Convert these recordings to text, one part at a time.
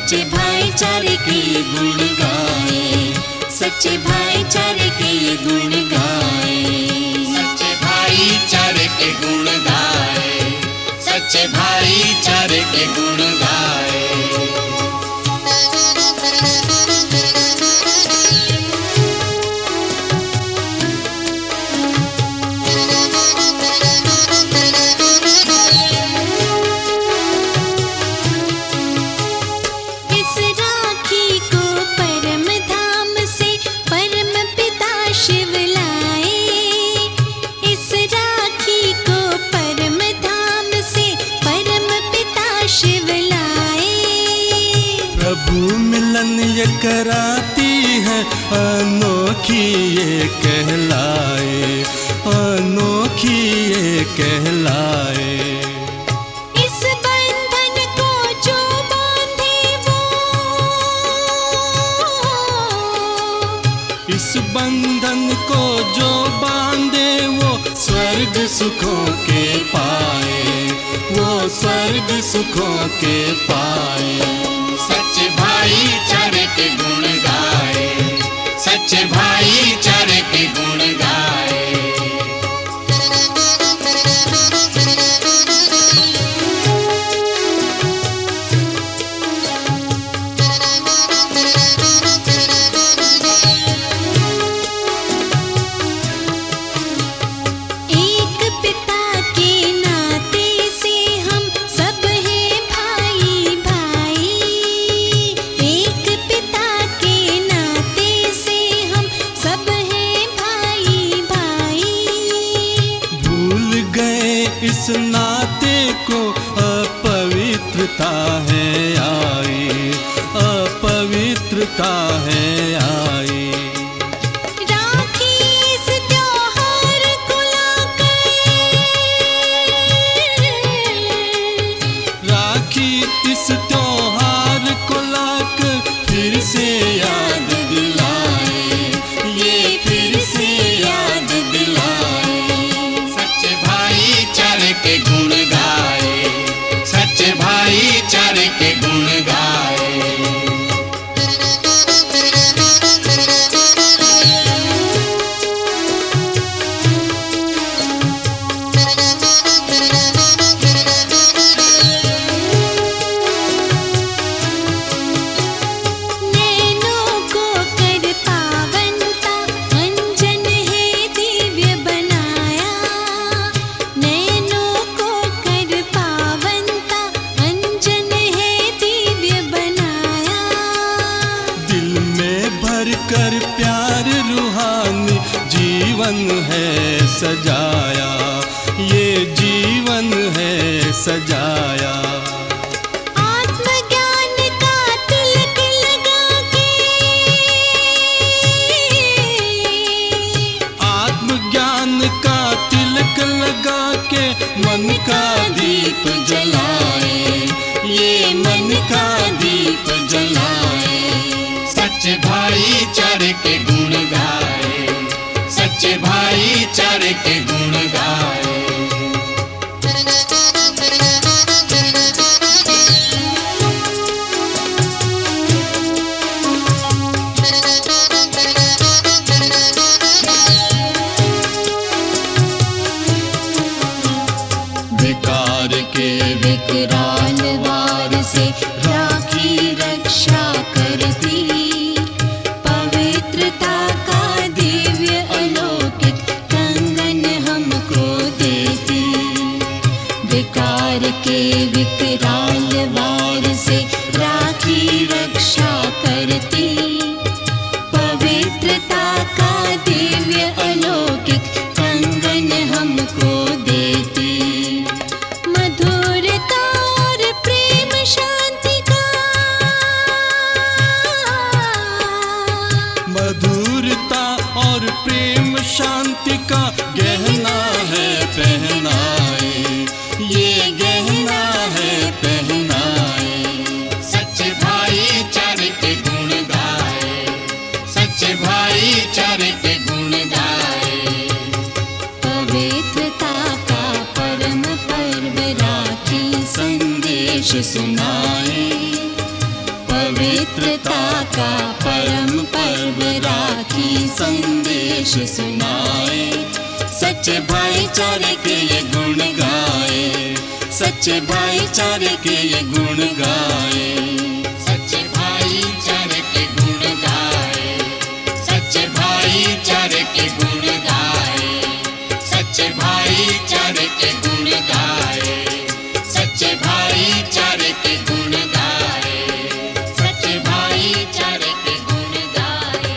सच्चे भाईचारे के गुण गाए, सच्चे भाईचारे के गुण गाए, सच्चे भाईचारे के गुण गाए, सच्चे भाईचारे के गुण गाए। मिलन ये कराती है अनोखी ये कहलाए, अनोखी ये कहलाए। इस बंधन को जो बांधे वो, इस बंधन को जो बांधे वो स्वर्ग सुखों के पाए, वो स्वर्ग सुखों के पाए। सच्चे भाईचारे के गुण गाए, सच्चे भाईचारे के गुण गाए। एक पिता के नाते से हम सब हैं भाई भाई, एक पिता के नाते से हम सब हैं भाई भाई। भूल गए इस नाते को अपवित्रता है आई, अपवित्रता है आई। राखी इस त्योहार को लाकर, राखी इस त्योहार को लाकर फिर से याद दिलाए, ये फिर से याद दिलाए। सच्चे भाईचारे के गुण गाए, सच्चे भाईचारे के गुण गाए। नैनों को कर पावनता अंजन है दिव्य बनाया, नैनों को कर पावनता अंजन है दिव्य बनाया। दिल में भर कर प्यार रूहानी जीवन है सजाया, ये जीवन है सजाया। आत्मज्ञान का तिलक लगा के, आत्मज्ञान का तिलक लगा के मन का दीप जलाए, ये मन का दीप जलाए। सच्चे भाईचारे के गुण गाए, सच्चे भाईचारे के गुण गाए। विकार के विकराल वार से राखी रक्षा करती, पवित्रता का दिव्य अलौकिक कंगन हमको देती। विकार के विकराल वार से राखी रक्षा करती, पवित्रता का दिव्य अलौकिक कंगन हमको देती। मधुरता और प्रेम शांति का, मधुरता और प्रेम शांति का गहना है पहनाए, ये गहना है पहनाए। सच्चे भाईचारे के गुण गाए, सच्चे भाईचारे के गुण गाए। पवित्रता का परम पर्व राखी संदेश सुनाए, का परम पर्व राखी संदेश सुनाए। सच्चे भाईचारे के ये गुण गाए, सच्चे भाईचारे के ये गुण गाए। सच्चे भाईचारे के गुण गाए, सच्चे भाईचारे के गुण गाए, सच्चे भाईचारे के गुण गाए, सच्चे भाईचारे के गुण गाए, सच्चे भाईचारे के गुण गाए।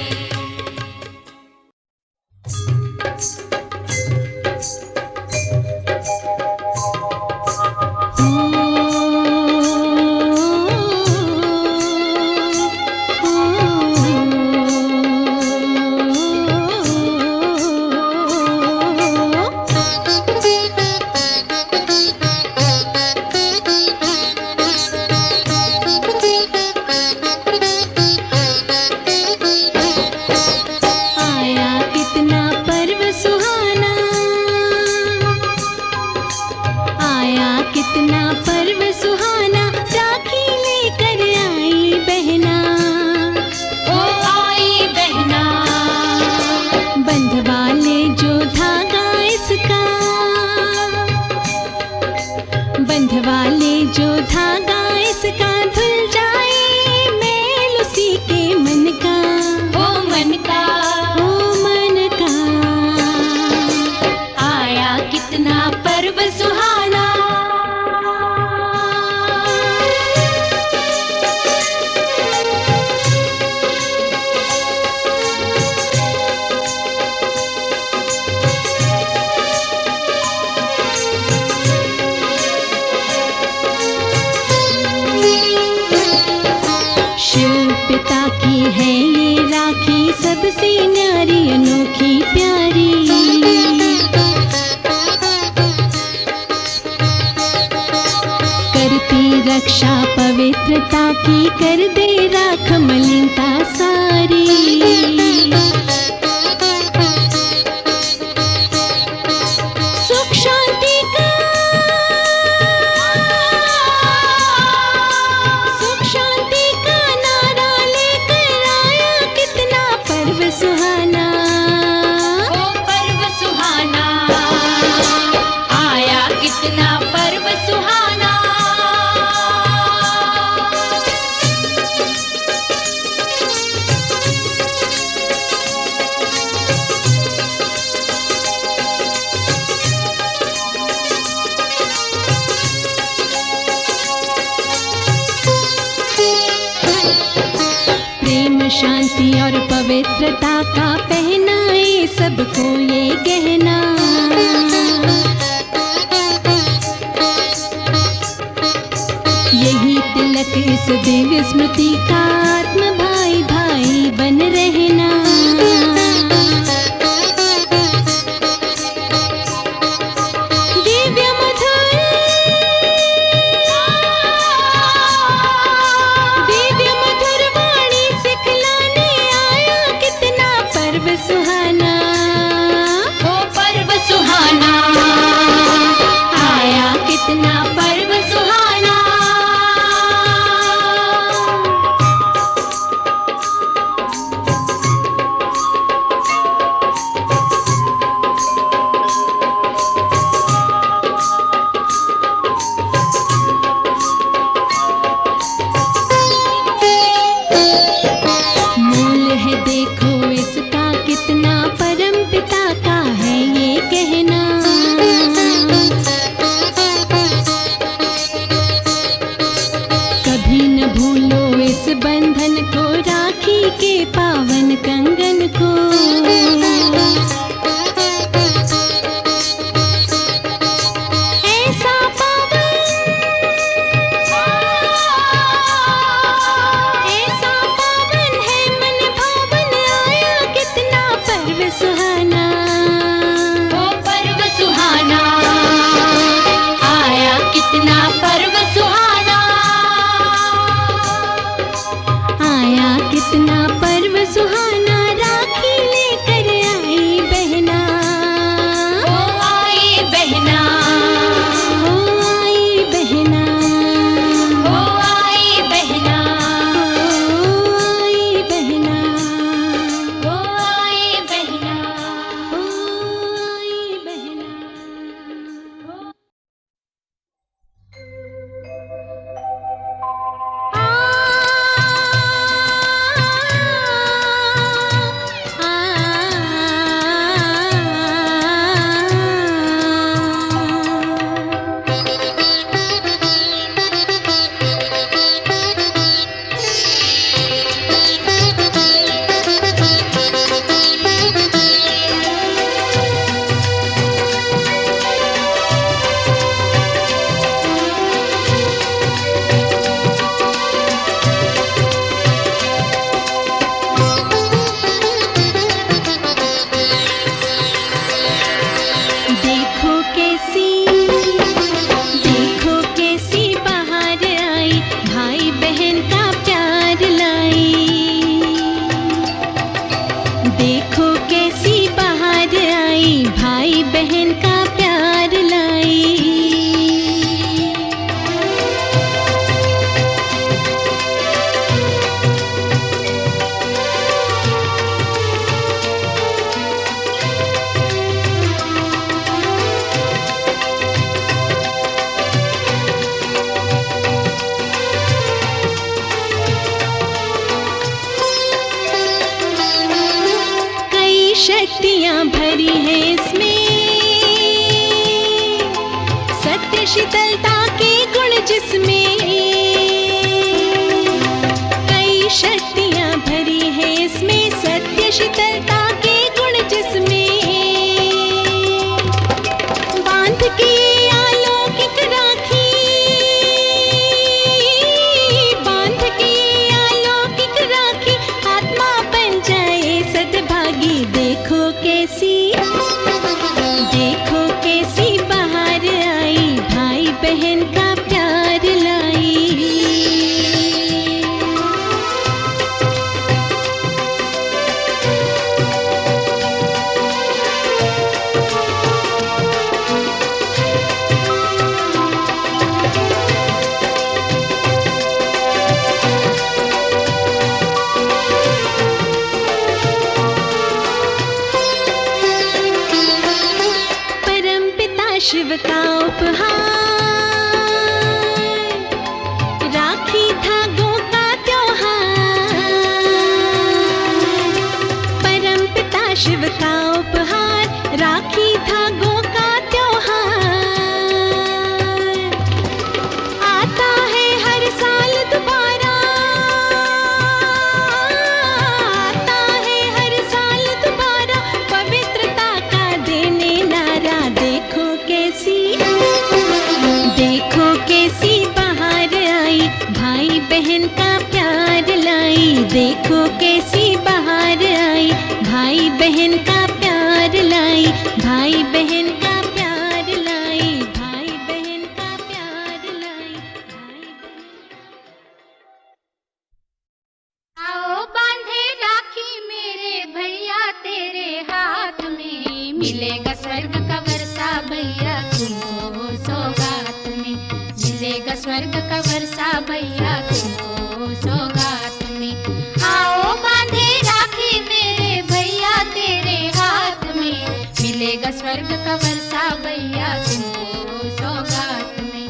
रक्षा पवित्रता की कर दे राख मलिनता सारी। सुख शांति का नारा लेकर आया कितना पर्व सुहाना। ओ पर्व सुहाना, आया कितना पर्व सुहाना। शांति और पवित्रता का पहनाए सबको ये गहना। यही तिलक इस दिव्य स्मृति का आत्म भाई भाई बन रहना। सुहाना, ओ पर्व सुहाना, आया कितना पर्व सुहाना। शीतलता के गुण जिसमें, बांध के अलौकिक राखी, बांध के अलौकिक राखी, आत्मा बन जाए सद्भागी। देखो कैसी बाहर आई, भाई बहन का प्यार लाई। शिव का उपहार, राखी धागों का त्योहार। परम पिता शिव का उपहार, राखी धागों का त्योहार। आता है हर साल दोबारा, आता है हर साल दोबारा, पवित्रता का देने नारा। देखो कैसी बाहर आई, भाई बहन का प्यार लाई। देखो कैसी बाहर आई, भाई बहन का प्यार लाई। भाई बहन का प्यार लाई, भाई बहन का प्यार लाई, भाई बहन। आओ बांधे राखी मेरे भैया तेरे हाथ में, मिलेगा स्वर्ग का वर्षा भैया तुमको सौगात में। मिलेगा स्वर्ग का वर्षा भैया तुमको सौगात में। आओ बांधे राखी मेरे भैया तेरे हाथ में, मिलेगा स्वर्ग का वर्षा भैया तुमको सौगात में।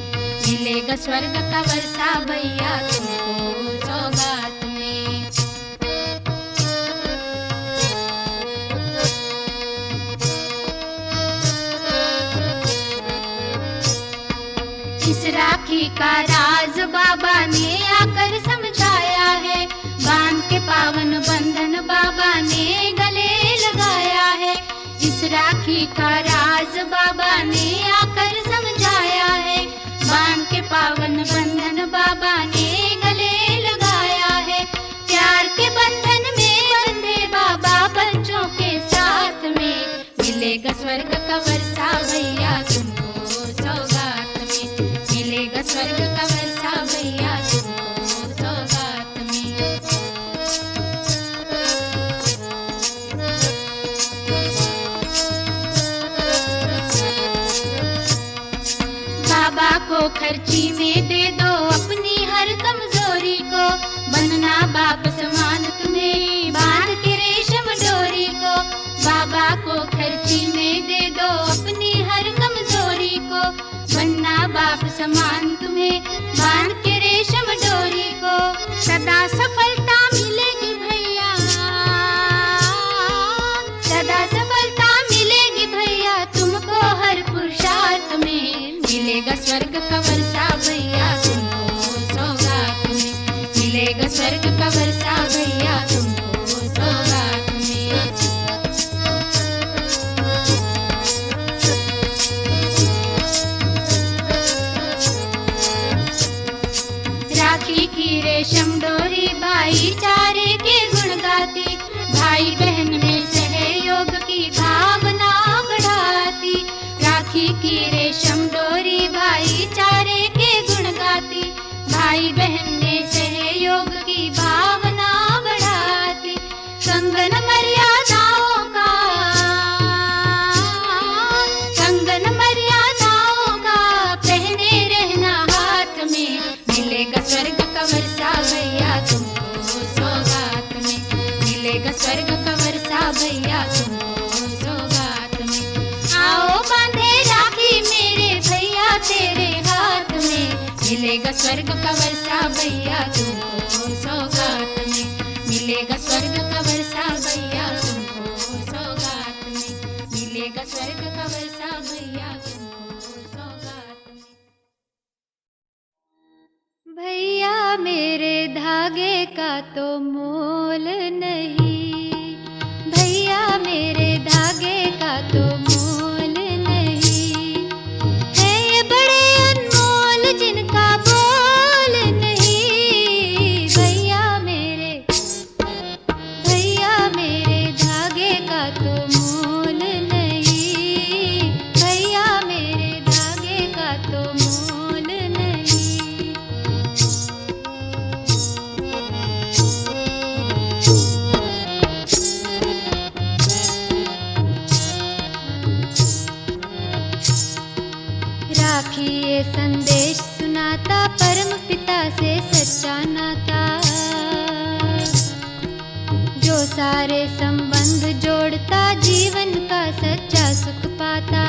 मिलेगा स्वर्ग का वर्षा भैया तुमको सौगात में। इस राखी का राज बाबा ने आकर समझाया है, बांध के पावन बंधन बाबा ने गले लगाया है। इस राखी का राज बाबा ने आकर समझाया है, बांध के पावन बंधन बाबा ने गले लगाया है। प्यार के बंधन में बंधे बाबा बच्चों के साथ में, मिलेगा स्वर्ग का वर्षा भैया तुमको सौगात में। मिलेगा स्वर्ग का वर्षा भैया तुमको सौगात में। बाबा को खर्ची में दे दो अपनी हर कमजोरी को, बनना बाप समान तुम्हें बांध के रेशम डोरी को। बाबा को खर्ची में दे दो अपनी हर कमजोरी को, बनना बाप समान तुम्हें बांध के रेशम डोरी को। सदा सफलता मिलेगी भैया, सदा सफलता मिलेगी भैया तुमको हर पुरुषार्थ में। मिलेगा स्वर्ग का वर्षा भैया तुमको सौगात में। मिलेगा स्वर्ग का वर्षा भैया तुमको सौगात में। राखी की रेशम डोरी भाईचारे के गुण गाती, भाई बहन में सहयोग की भावना बढ़ाती। राखी की रेशम डोरी भाईचारे के गुण गाती, भाई बहन में सहयोग की भावना बढ़ाती। कंगन मर्यादाओं का, कंगन मर्यादाओं का पहने रहना हाथ में। मिलेगा स्वर्ग का वर्षा भैया तुमको सौगात में। मिलेगा स्वर्ग का वर्षा भैया तुमको सौगात में। आओ बांधे राखी मेरे भैया तेरे हाथ में, मिलेगा स्वर्ग का वर्षा भैया तुमको सौगात में। मिलेगा स्वर्ग का वर्षा भैया तुमको सौगात में। मिलेगा स्वर्ग का वर्षा भैया तुमको सौगात में। भैया मेरे धागे का तो मोल नहीं, मेरे धागे का तो मोल नहीं। है ये बड़े अनमोल जिनका बोल नहीं। भैया मेरे धागे का तो मोल नहीं। भैया मेरे धागे का तो मोल नहीं। राखी ये संदेश सुनाता परम पिता से सच्चा नाता, जो सारे संबंध जोड़ता जीवन का सच्चा सुख पाता।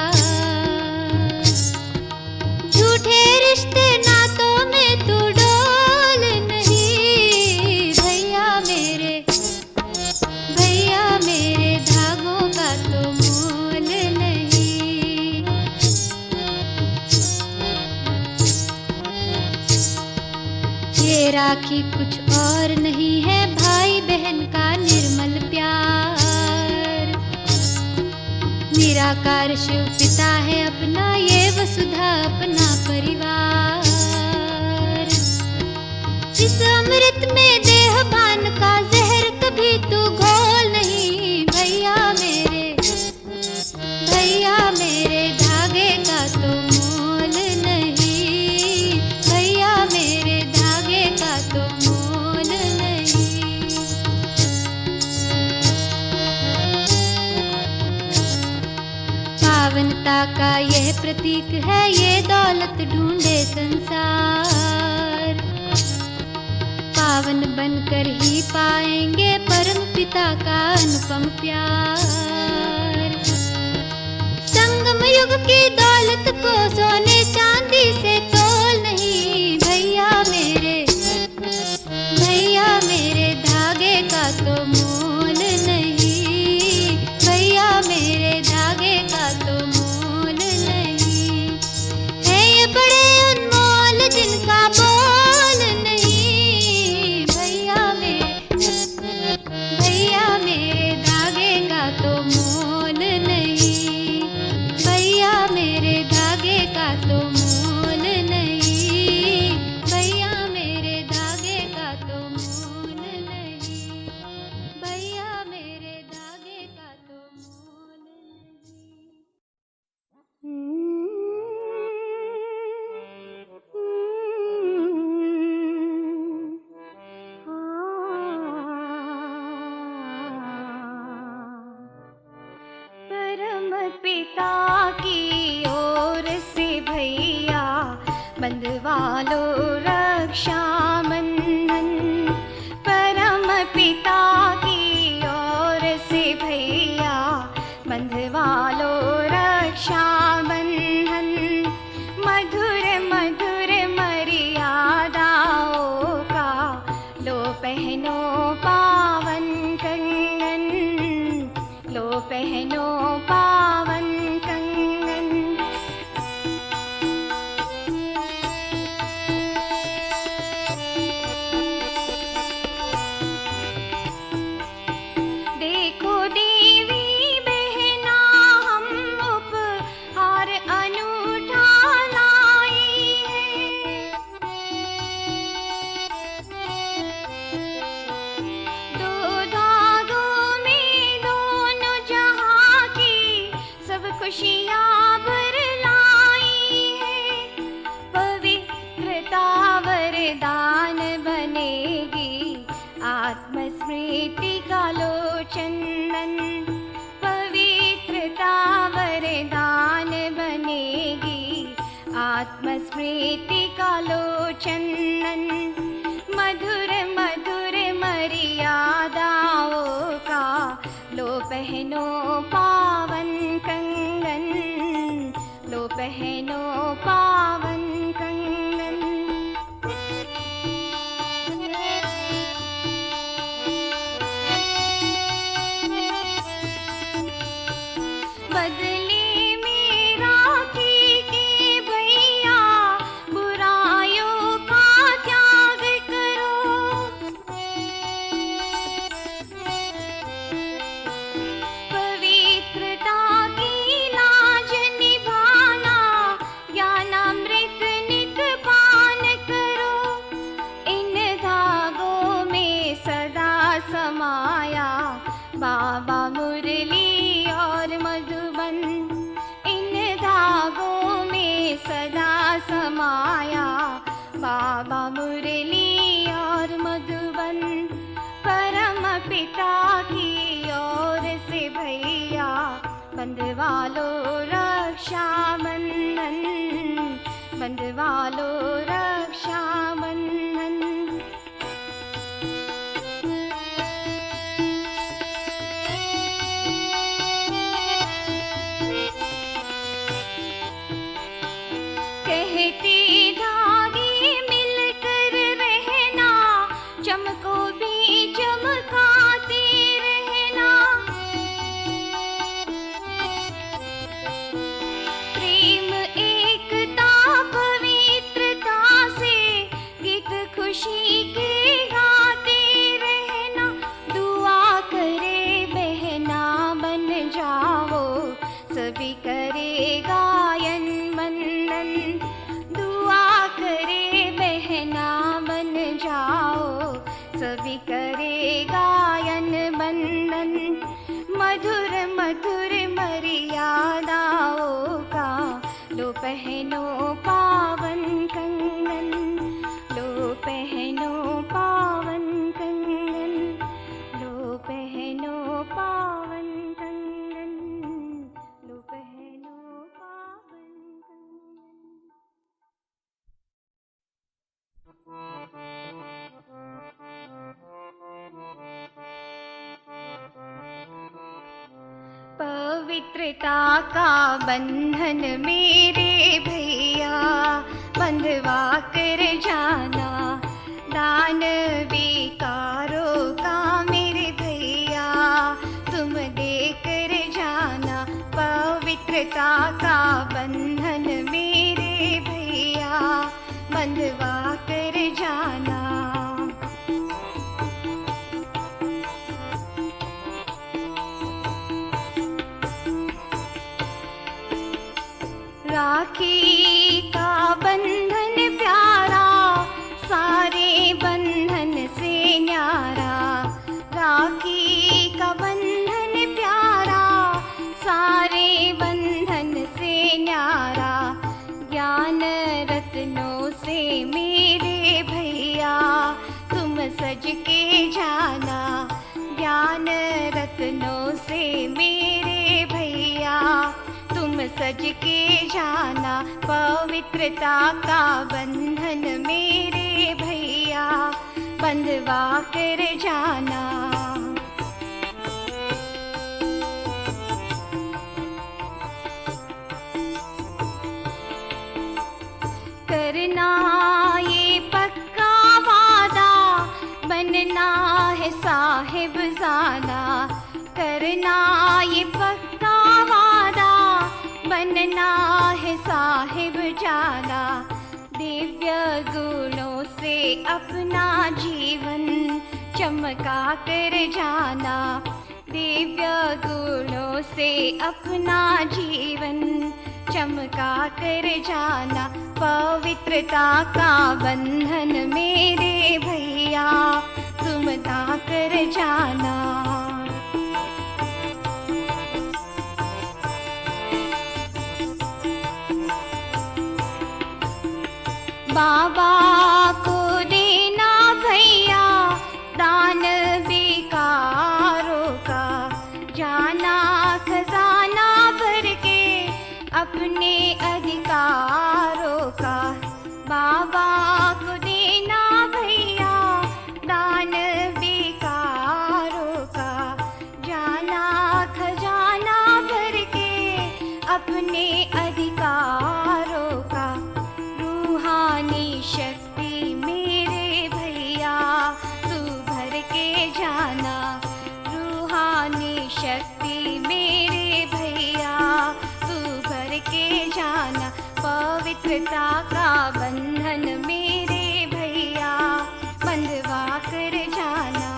झूठे रिश्ते नातों में तू डोल नहीं। भैया मेरे धागों का तो मोल नहीं। ये राखी कुछ और नहीं है भाई बहन का निर्मल प्यार। निराकार शिव पिता है अपना, ये वसुधा अपना परिवार। इस अमृत में देह भान का जहर कभी तू घोल नहीं। भैया मेरे धागे का तो मोल नहीं। भैया मेरे धागे का तो मोल नहीं। पावनता का यह प्रतीक है, ये दौलत ढूंढे संसार। पावन बनकर ही पाएंगे परम पिता का अनुपम प्यार। संगम युग की दौलत को सोने चांदी से तोल नहीं। भैया मेरे धागे का तो मोल नहीं। भैया मेरे धागे का तो मोल नहीं। है ये बड़े अनमोल जिनका बोल नहीं। भैया मेरे धागे का तो मोल नहीं। भैया मेरे धागे का तो मोल नहीं। भैया मेरे धागे का तो मोल नहीं। भैया मेरे धागे का तो मोल परम पिता की ओर से भैया बंधवा लो रक्षा बंधन। परम पिता की ओर से भैया बंधवा लो रक्षा बंधन। मधुर मधुर मर्यादाओं का लो पहनो पावन कंगन। लो पहनो पावन कंगन। देखो देवी बहना हम उपहार अनूठा लाई है। दो धागों में दोनों जहां की सब खुशियां भर लाई है। पवित्रता वरदान बनेगी आत्मस्मृति का लो चंदन। पवित्रता वरदान बनेगी आत्मस्मृति का लो चंदन। मधुर मधुर मर्यादाओं का लो पहनो पावन कंगन। लो पहनो पावन कंगन। बदले में राखी के भैया बुराइयों का त्याग करो। रमाया। बाबा मुरली और मधुबन परम पिता की ओर से भैया, बंधवा लो रक्षा बंधन, बंधवा लो रक्षा बंधन। कहती धागे मिलकर रहना, चमको भी चमकाते रहना। प्रेम एकता पवित्रता से गीत खुशी के गाते रहना। दुआ करे बहना बन जाओ, सभी करे गायन बंदन। दुआ करे बहना बन जाओ, सभी करे गायन बंदन। मधुर मधुर मर्यादाओं का लो पहनो पावन कंगन, लो पहनो पावन कंगन, लो पहनो पावन कंगन, लो पहनो पावन कंगन। पवित्रता का बंधन मेरे भैया, बंधवा कर जाना। दान विकारों का मेरे भैया, तुम देकर जाना। पवित्रता का बंधन मेरे भैया, बंधवा कर जाना। राखी का बंधन प्यारा, सारे बंधन से न्यारा। राखी का बंधन प्यारा, सारे बंधन से न्यारा। ज्ञान रत्नों से मेरे भैया, तुम सज के जाना। ज्ञान रत्नों से मेरे भैया, तुम सज के जाना। पवित्रता का बंधन मेरे भैया, बंधवा कर जाना। करना ये पक्का वादा, बनना है साहिब जादा। करना ये पक्का वादा, बनना है साहिब जादा। दिव्य गुणों से अपना जीवन चमका कर जाना। दिव्य गुणों से अपना जीवन चमका कर जाना। पवित्रता का बंधन मेरे भैया, तुम दा कर जाना। बाबा को देना भैया दान विकारों का, जाना खजाना भर के अपने अधिकारों का। बाबा को देना भैया दान विकारों का, जाना खजाना भर के अपने अधिकारों का। रूहानी शक्ति मेरे भैया तू भर के जाना। रूहानी शक्ति मेरे भैया तू भर के जाना। पवित्रता का बंधन मेरे भैया बंधवा कर जाना।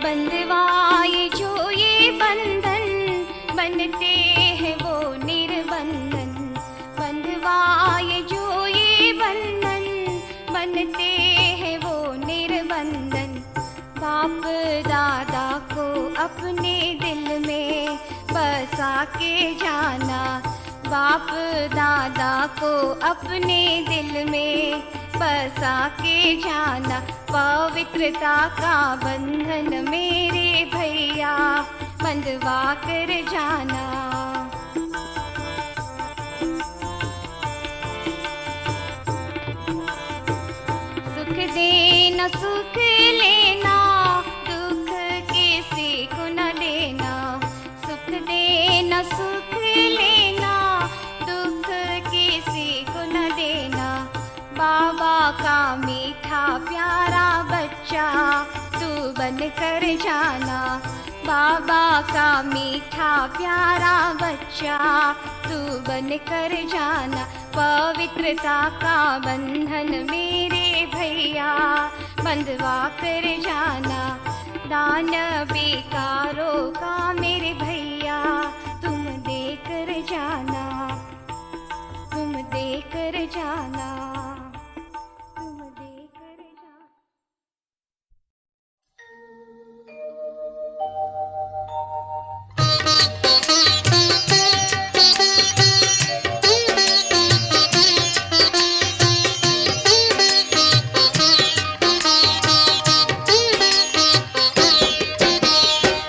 बंधवाए जो ये बंधन बनते हैं वो निर्बंधन। बंधवाए जो ये बंधन बनते हैं वो निर्बंधन। बाप दादा को अपने दिल में बसा के जाना, बाप दादा को अपने दिल में बसा के जाना, पवित्रता का बंधन मेरे भैया बंधवा कर जाना। सुख देना सुख लेना, दुख किसी को न देना, सुख देना सुख लेना, दुख किसी को न देना। बाबा का मीठा प्यारा बच्चा तू बन कर जाना, बाबा का मीठा प्यारा बच्चा तू बन कर जाना, पवित्रता का बंधन मेरे भैया बंधवा कर जाना। दान बेकारों का मेरे भैया तुम दे कर जाना, तुम दे कर जाना, तुम दे कर जाना।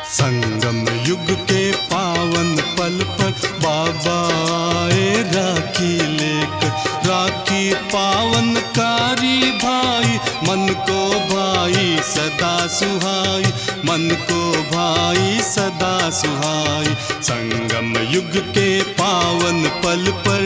संगम युग के पावन पल पर बाबा आए राखी लेकर, राखी पावनकारी भाई मन को भाई सदा सुहाई, मन को भाई सदा सुहाई। संगम युग के पावन पल पर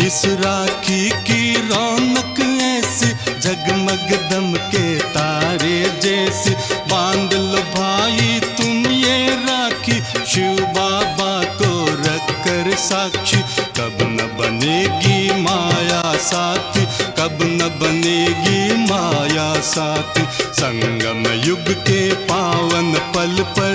इस राखी की रौनक ऐसी जगमग दमके तारे जैसी, बांध लो भाई तुम ये राखी शिव बाबा को रख कर साक्षी। कब न बनेगी माया साथी, कब न बनेगी माया साथी। संगम युग के पावन पल पर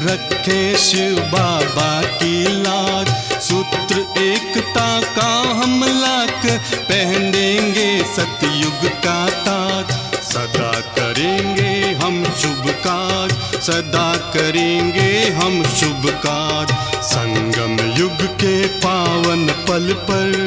रखे शिव बाबा की लाज, सूत्र एकता का हम लाकर पहनेंगे सतयुग का ताज। सदा करेंगे हम शुभ काज, सदा करेंगे हम शुभ काज। संगम युग के पावन पल पर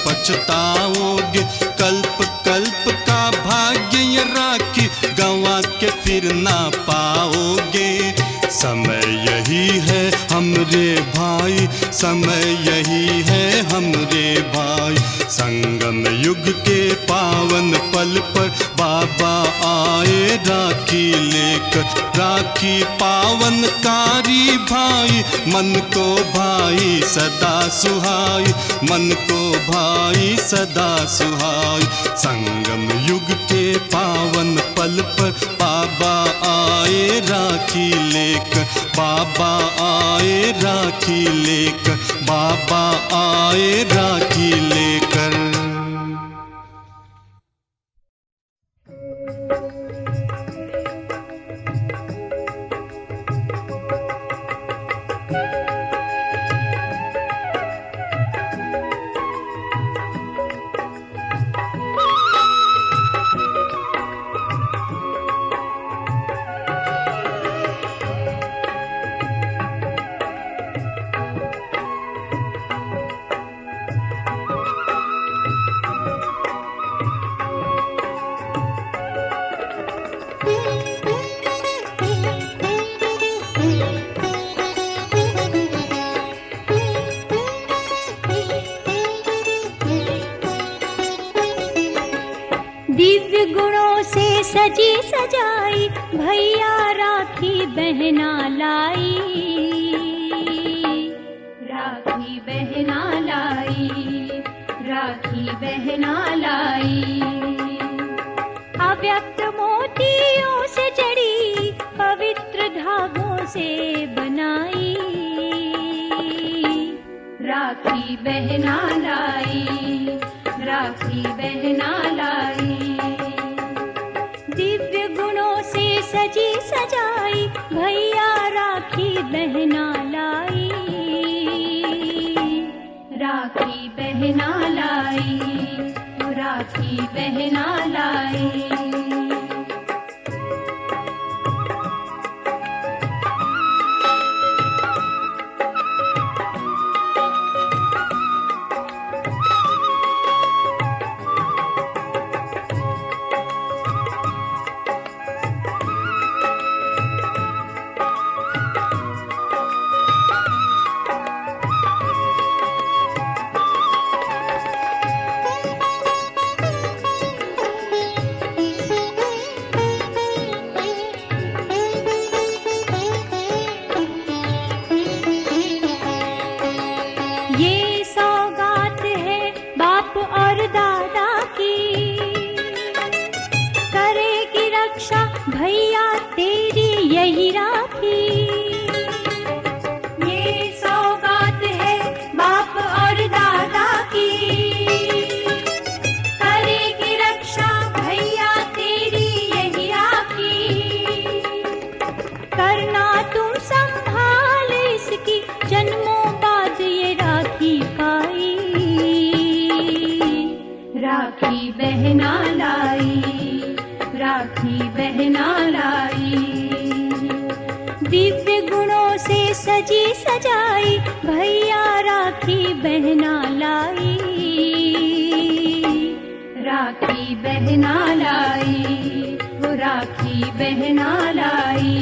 पछताओगे। कल्प कल्प का भाग्य ये राखी गंवा के फिर ना पाओगे। समय यही है हमरे भाई, समय यही है हमरे भाई। संगम युग के पावन पल पर बाबा आए आए राखी लेकर। राखी पावनकारी भाई, मन को भाई सदा सुहाई, मन को भाई सदा सुहाई। संगम युग के पावन पल पर बाबा आए राखी लेकर, बाबा आए राखी लेकर, बाबा आए राखी लेकर। दिव्य गुणों से सजी सजाई भैया राखी बहना लाई, राखी बहना लाई, राखी बहना लाई। अव्यक्त मोतियों से जड़ी पवित्र धागों से बनाई, राखी बहना लाई, राखी बहना लाई। दिव्य गुणों से सजी सजाई भैया राखी बहना लाई, राखी बहना लाई, राखी बहना लाई। ये सौगात है बाप और दादा की, करेगी रक्षा भैया तेरी यही राखी। ये सौगात है बाप और दादा की, करेगी रक्षा भैया तेरी यही राखी। करना तुम संभाल इसकी, जन्मों बाद ये राखी पाई, राखी बहना लाई, राखी बहना लाई। दिव्य गुणों से सजी सजाई भैया राखी बहना लाई, राखी बहना लाई, वो राखी बहना लाई।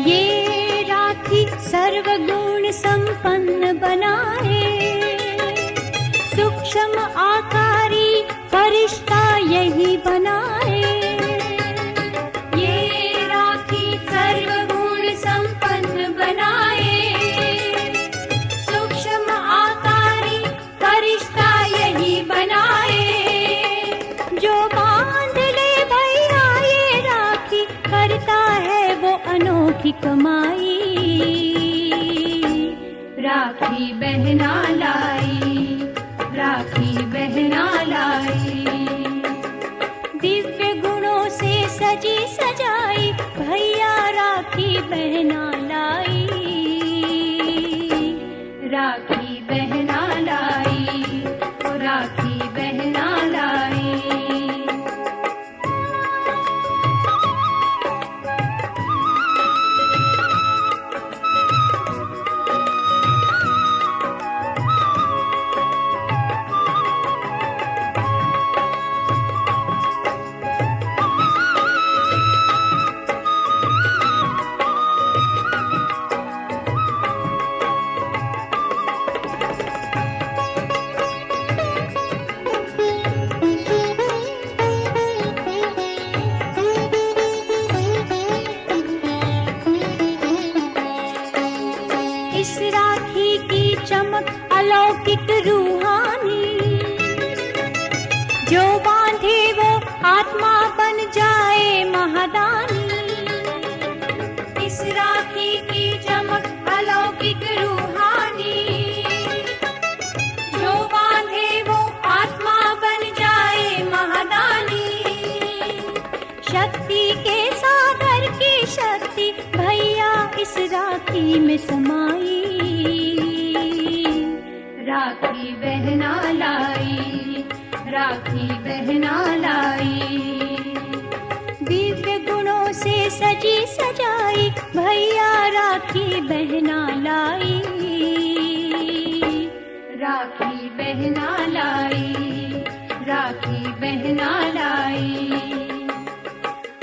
ये राखी सर्वगुण संपन्न बनाए, सूक्ष्म आकारी फरिश्ता यही बनाए। ये राखी सर्वगुण संपन्न बनाए, सूक्ष्म आकारी फरिश्ता यही बनाए। जो बांध ले भैया ये राखी, करता है वो अनोखी कमाई, राखी बहना लाई, राखी बहना लाई। दिव्य गुणों से सजी सजाई भैया राखी बहना लाई, राखी बहना लाई, ओ राखी बहना लाई। इस राखी की चमक अलौकिक रूहानी, जो बांधे वो आत्मा बन जाए महादानी। इस राखी की चमक अलौकिक रूहानी, जो बांधे वो आत्मा बन जाए महादानी। शक्ति के सागर की शक्ति भैया इस राखी में समाई। राखी बहना लाई, राखी बहना लाई। दिव्य गुणों से सजी सजाई भैया राखी बहना लाई। राखी बहना लाई, राखी बहना लाई।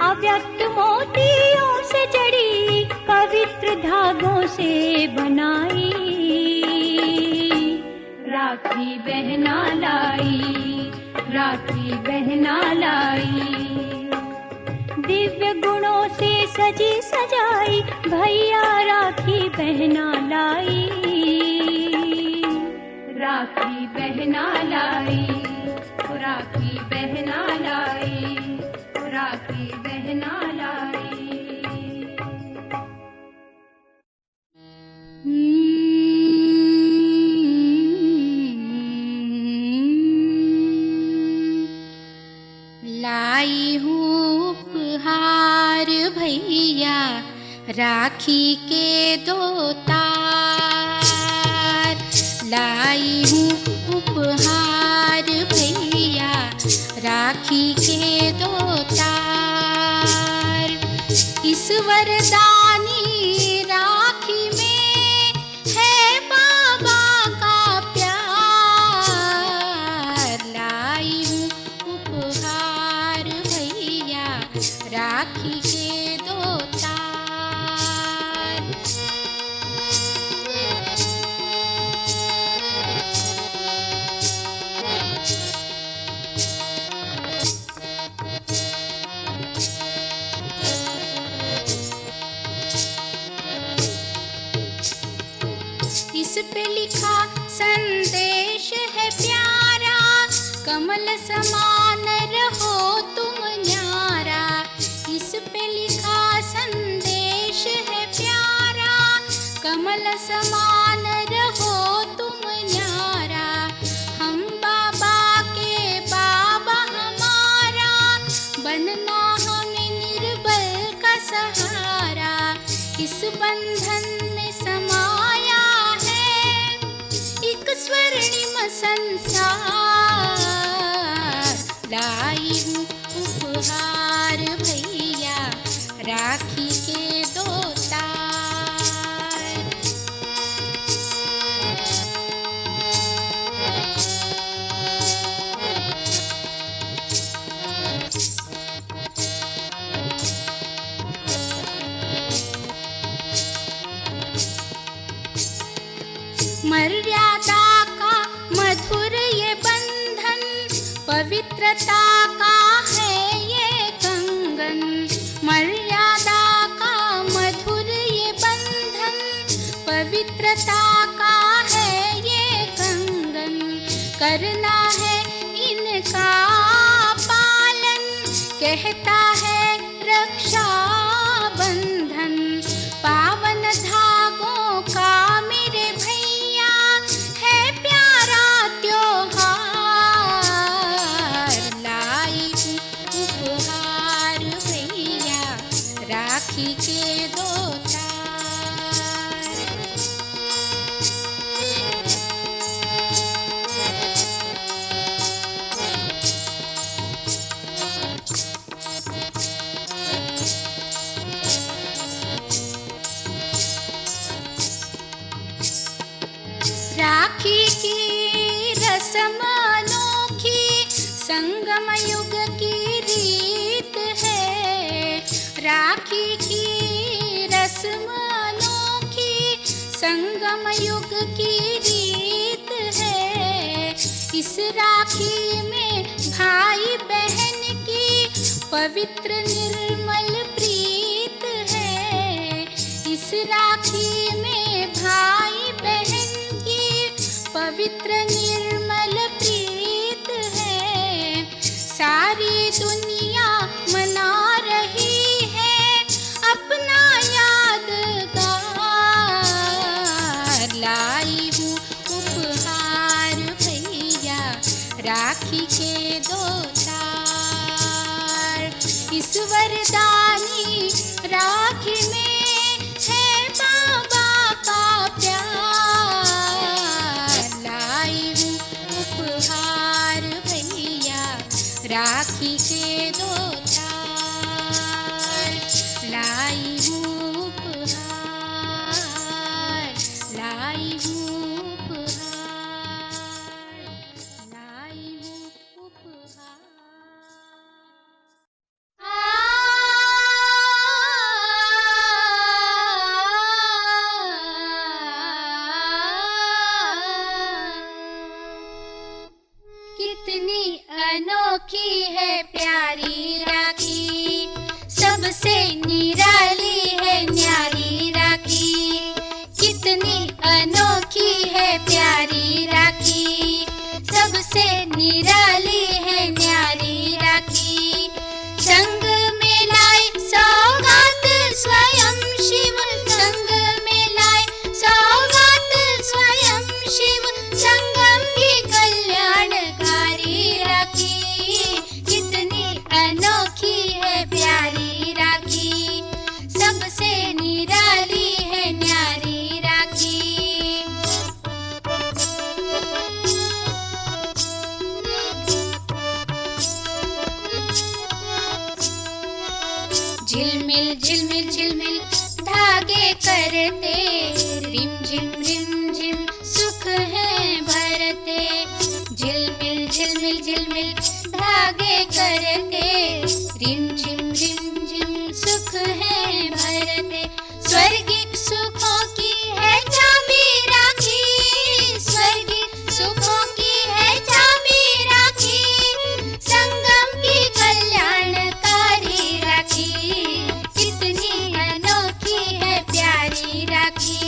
अव्यक्त मोतियों से जड़ी पवित्र धागों से बनाई। राखी बहना लाई, राखी बहना लाई। दिव्य गुणों से सजी सजाई भैया राखी बहना लाई। राखी बहना लाई, राखी बहना लाई, राखी बहना लाई। लाई हूँ उपहार भैया राखी के 2 तार। लाई हूँ उपहार भैया राखी के 2 तार। इस वरदानी राखी में है बाबा का प्यार। लाई हूँ उपहार भैया राखी के 2 तार। इस पे लिखा संदेश है प्यारा, कमल समान रहो तुम न्यारा। इस पे लिखा संदेश है प्यारा, कमल समान रहो तुम न्यारा। हम बाबा के बाबा हमारा, बनना हमें निर्बल का सहारा। इस बंधन में समाया है एक स्वर्णिम संसार। लाई हूँ उपहार भैया राखी के 2 तार। मर्यादा का मधुर ये बंधन, पवित्रता का है ये कंगन। मर्यादा का मधुर ये बंधन, पवित्रता का है ये कंगन। करना है इनका पालन, कहता है रक्षा बंधन। पावन धागों का मेरे भैया है प्यारा त्योहार। लाई हूँ उपहार भैया राखी के 2 तार। राखी की रस्म अनोखी संगम युग की रीत है। राखी की रस्म अनोखी संगम युग की रीत है। इस राखी में भाई बहन की पवित्र निर्मल प्रीत है। इस राखी में भाई बहन की पवित्र निर्मल प्रीत है। सारी दुनिया मना रही है अपना यादगार। लाई हूँ उपहार भैया राखी के 2 तार। इस वरदानी राखी में है बाबा का प्यार। लाई हूँ उपहार भैया राखी के 2 तार। लाई हूँ उपहार, लाई हूँ उपहार, लाई हूँ उपहार। कितनी अनोखी है प्यारी राखी, सबसे निराली है न्यारी राखी। कितनी अनोखी है प्यारी राखी, सबसे निराली है न्यारी राखी। संग में लाए सौगात स्वयं शिव, संग में लाए सौगात स्वयं शिव। संगम की कल्याणकारी राखी, कितनी अनोखी है प्यारी राखी, सबसे निराली है न्यारी राखी। झिलमिल झिलमिल झिलमिल धागे करते, रिम झिम सुख है भरते। झिलमिल झिलमिल झिलमिल धागे करते, रिम झिम सुख है भरते। स्वर्गिक सुखों की है चाबी राखी, स्वर्गिक सुखों की है चाबी राखी। संगम की कल्याणकारी राखी, कितनी अनोखी है प्यारी राखी,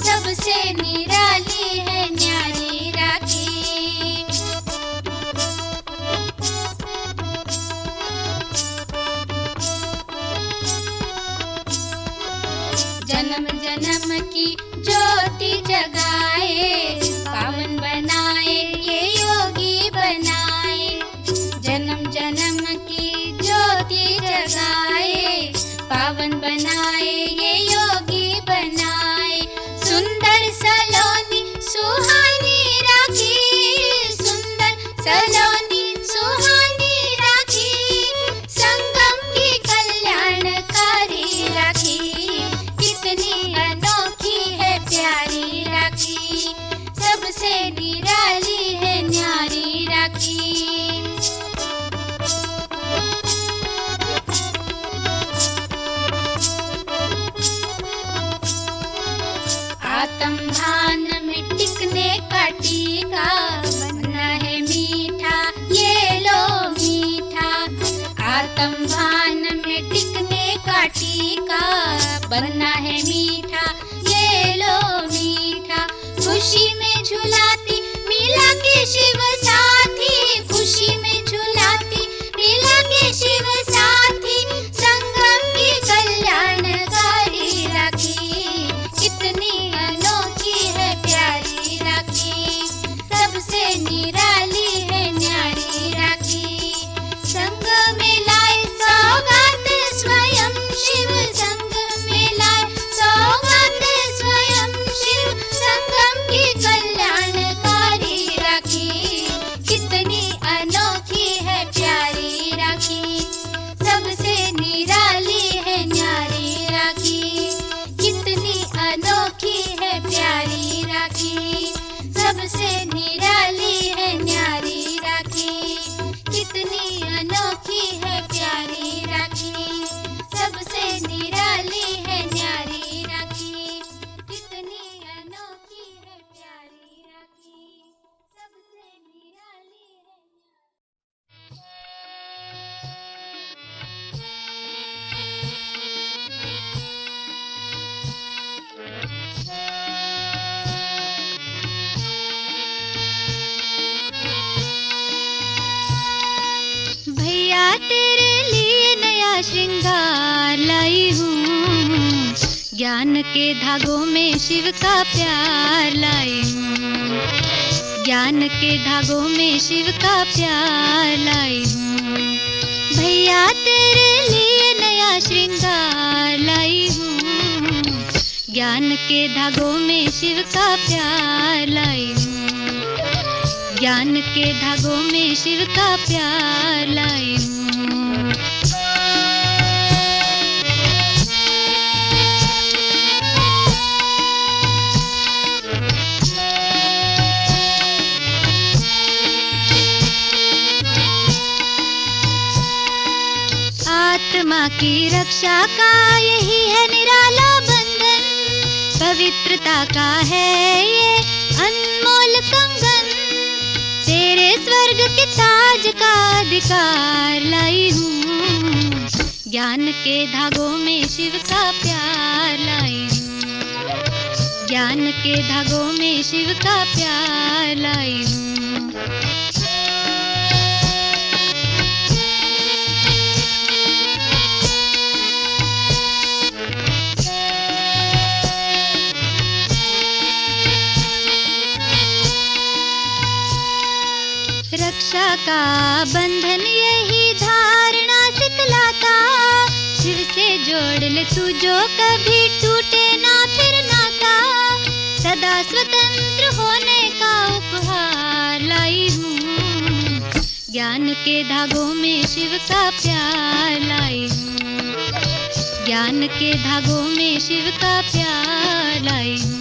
सबसे निराली है न्यारी राखी। जन्म जन्म की ज्योति जगाए, पावन बनाए ये योगी बनाए। जन्म जन्म की ज्योति जगाए, पावन बनाए ये योगी बनाए। सुंदर सलोनी सुहानी राखी, सुंदर सलोनी सुहानी राखी। संगम की कल्याणकारी राखी, कितनी अनोखी है प्यारी राखी, सबसे निराली है न्यारी राखी। आत्म भान में टिकने का टीका, बनना है मीठा ये लो मीठा। आत्म भान में टिकने का टीका, बनना है मीठा ये लो मीठा। खुशी में झुलाती मिला के शिव साथी, खुशी में झुलाती मिला के शिव साथी। संगम की कल्याणकारी राखी, कितनी अनोखी है प्यारी राखी, सबसे निराली है न्यारी राखी। संग में लाए सौगात स्वयं शिव, संग में लाए सौगात स्वयं शिव। संगम की कल्याणकारी राखी, तेरे लिए नया श्रृंगार लाई हूँ, ज्ञान के धागों में शिव का प्यार लाई हूँ, ज्ञान के धागों में शिव का प्यार लाई हूँ। भैया तेरे लिए नया श्रृंगार लाई हूँ, ज्ञान के धागों में शिव का प्यार लाई हूँ, ज्ञान के धागों में शिव का प्यार लाई हूँ। आत्मा की रक्षा का यही है निराला बंधन, पवित्रता का है ये अनमोल कंगन, तेरे स्वर्ग के ताज का अधिकार लाई हूँ, ज्ञान के धागों में शिव का प्यार लाई हूँ, ज्ञान के धागों में शिव का प्यार लाई हूँ। रक्षा का बंधन यही धारणा सिखलाता, शिव से जोड़ ले तू जो कभी टूटे ना फिर नाता, सदा स्वतंत्र होने का उपहार लाई हूँ, ज्ञान के धागों में शिव का प्यार लाई हूँ, ज्ञान के धागों में शिव का प्यार लाई हूँ।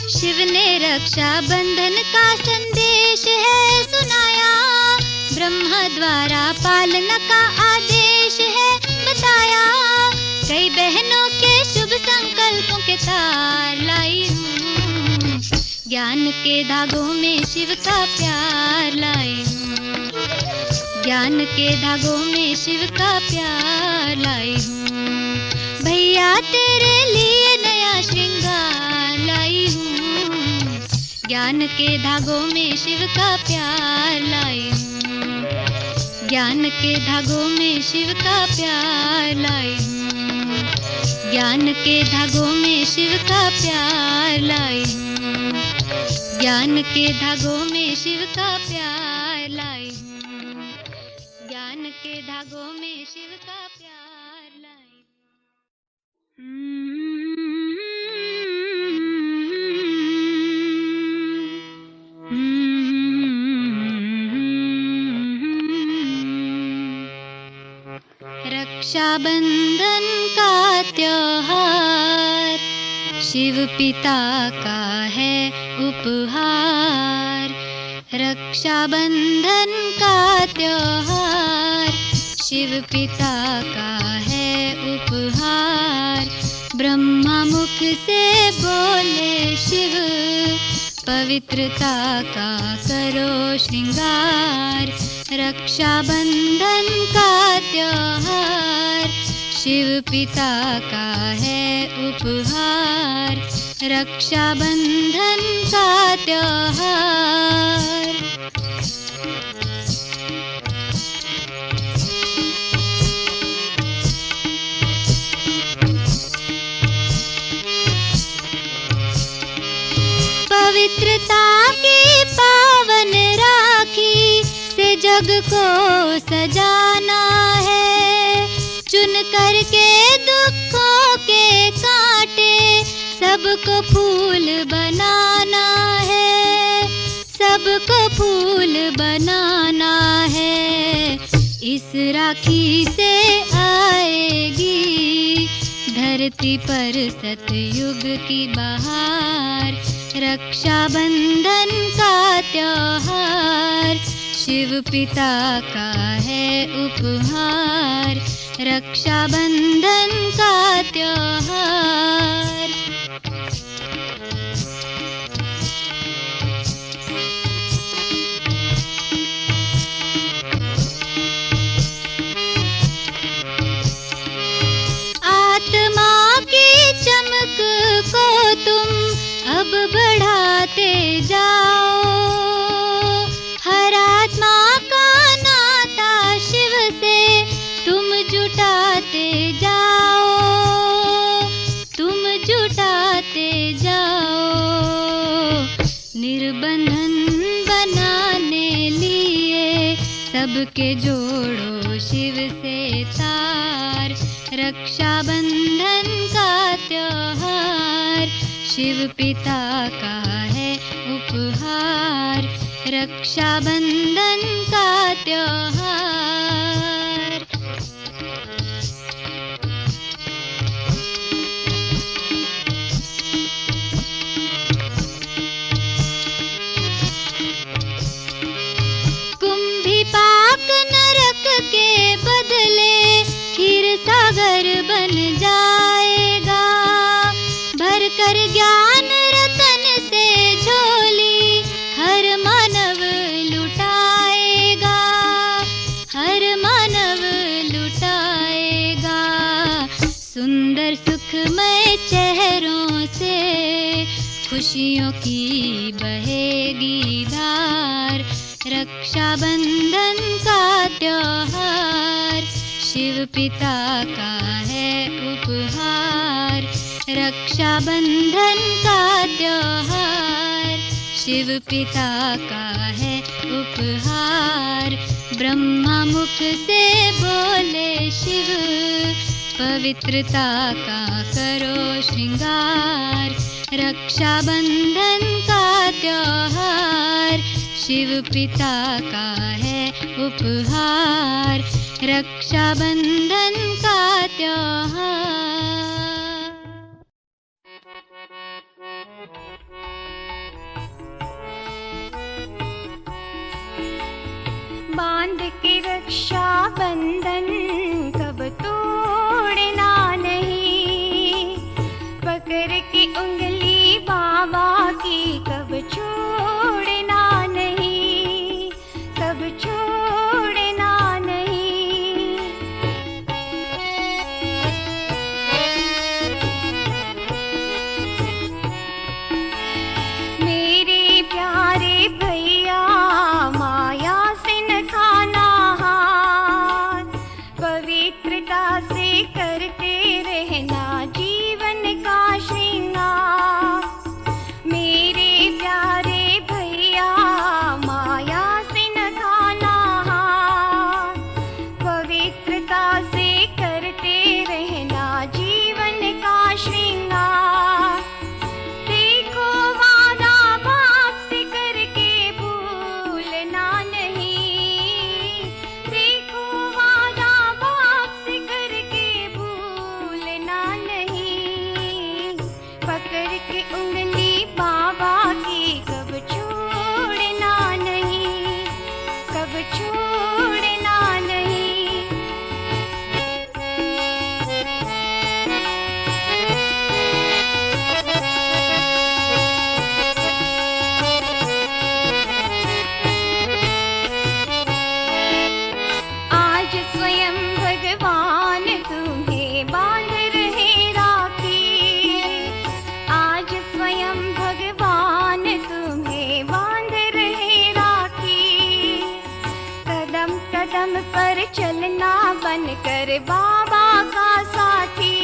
शिव ने रक्षा बंधन का संदेश है सुनाया, ब्रह्मा द्वारा पालना का आदेश है बताया, कई बहनों के शुभ संकल्पों के तार लाई हूँ, ज्ञान के धागों में शिव का प्यार लाई हूँ, ज्ञान के धागों में शिव का प्यार लाई हूँ। भैया तेरे लिए नया श्रृंगार लाई हूँ, ज्ञान के धागों में शिव का प्यार लाई हूँ, ज्ञान के धागों में शिव का प्यार लाई हूँ, ज्ञान के धागों में शिव का प्यार लाई हूँ, ज्ञान के धागों में शिव का प्यार लाई हूँ, ज्ञान के धागों में शिव का प्यार लाई रक्षाबंधन का त्योहार शिव पिता का है उपहार, रक्षाबंधन का त्योहार शिव पिता का है उपहार, ब्रह्मा मुख से बोले शिव पवित्रता का करो श्रृंगार, रक्षाबंधन का त्योहार शिव पिता का है उपहार, रक्षाबंधन का त्योहार। पवित्रता की पावन राखी से जग को सजाना है, चुन करके दुखों के कांटे सबको फूल बनाना है, सबको फूल बनाना है। इस राखी से आएगी धरती पर सतयुग की बहार, रक्षाबंधन का त्योहार शिव पिता का है उपहार, रक्षाबंधन का त्योहार। जाओ। हर आत्मा का नाता शिव से तुम जुटाते जाओ, तुम जुटाते जाओ। निर्बंधन बनाने लिए सबके जोड़ो शिव से तार। रक्षाबंधन का त्योहार शिव पिता का है उपहार। रक्षाबंधन का त्योहार। कुंभी पाक नरक के बदले क्षीर सागर बन जाएगा। भरकर ज्ञान रतन से झोली हर मानव लुटाएगा, हर मानव लुटाएगा। सुंदर सुखमय चेहरों से खुशियों की बहेगी धार। रक्षाबंधन का त्योहार शिव पिता का है उपहार। रक्षाबंधन का त्योहार शिव पिता का है उपहार। ब्रह्मा मुख से बोले शिव पवित्रता का करो श्रृंगार। रक्षाबंधन का त्योहार शिव पिता का है उपहार। रक्षाबंधन का त्योहार। बांध के रक्षा बंधन कब तोड़ना नहीं। पकड़ के उंगली बाबा की कब छोड़ना नहीं, कब छोड़ना नहीं। मेरे प्यारे भैया माया से न खाना हाथ। पवित्रता से करते रहना जीवन का श्रृंगार। मेरे प्यारे भैया माया से न खाना हाथ। पवित्रता से करते रहना जीवन का श्रृंगार। देखो वादा बाप से करके भूलना नहीं। देखो वादा बाप से करके भूलना नहीं। पकड़ के उंगली बाबा की कब छोड़ना नहीं, कब छोड़ना नहीं। आज स्वयं भगवान तुम्हें बांध रहे राखी। आज स्वयं भगवान तुम्हें बांध रहे राखी। कदम कदम पर चलना बनकर बाबा का साथी।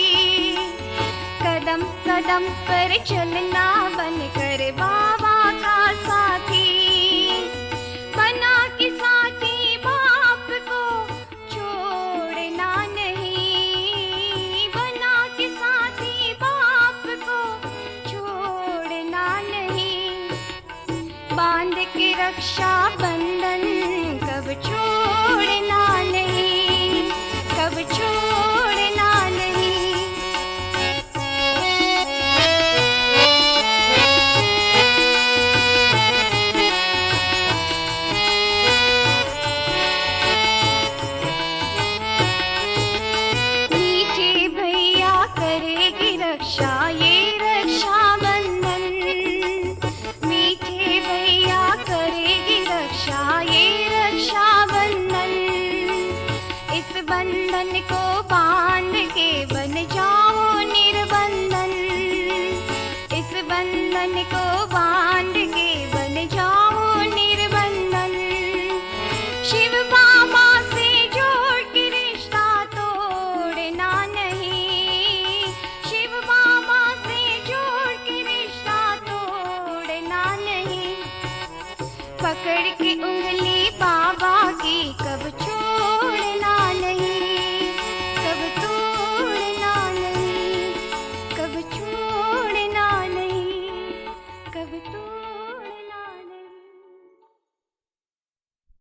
कदम कदम पर चलना बनकर बाबा का साथी। बना के साथी बाप को छोड़ना नहीं। बना के साथी बाप को छोड़ना नहीं। बांध के रक्षा बंधन कब छोड़ना नहीं, कब छोड़ना नहीं। मीठे भैया करेगी रक्षा ये रक्षा बंधन। मीठे भैया करेगी रक्षा पकड़ के उंगली बाबा की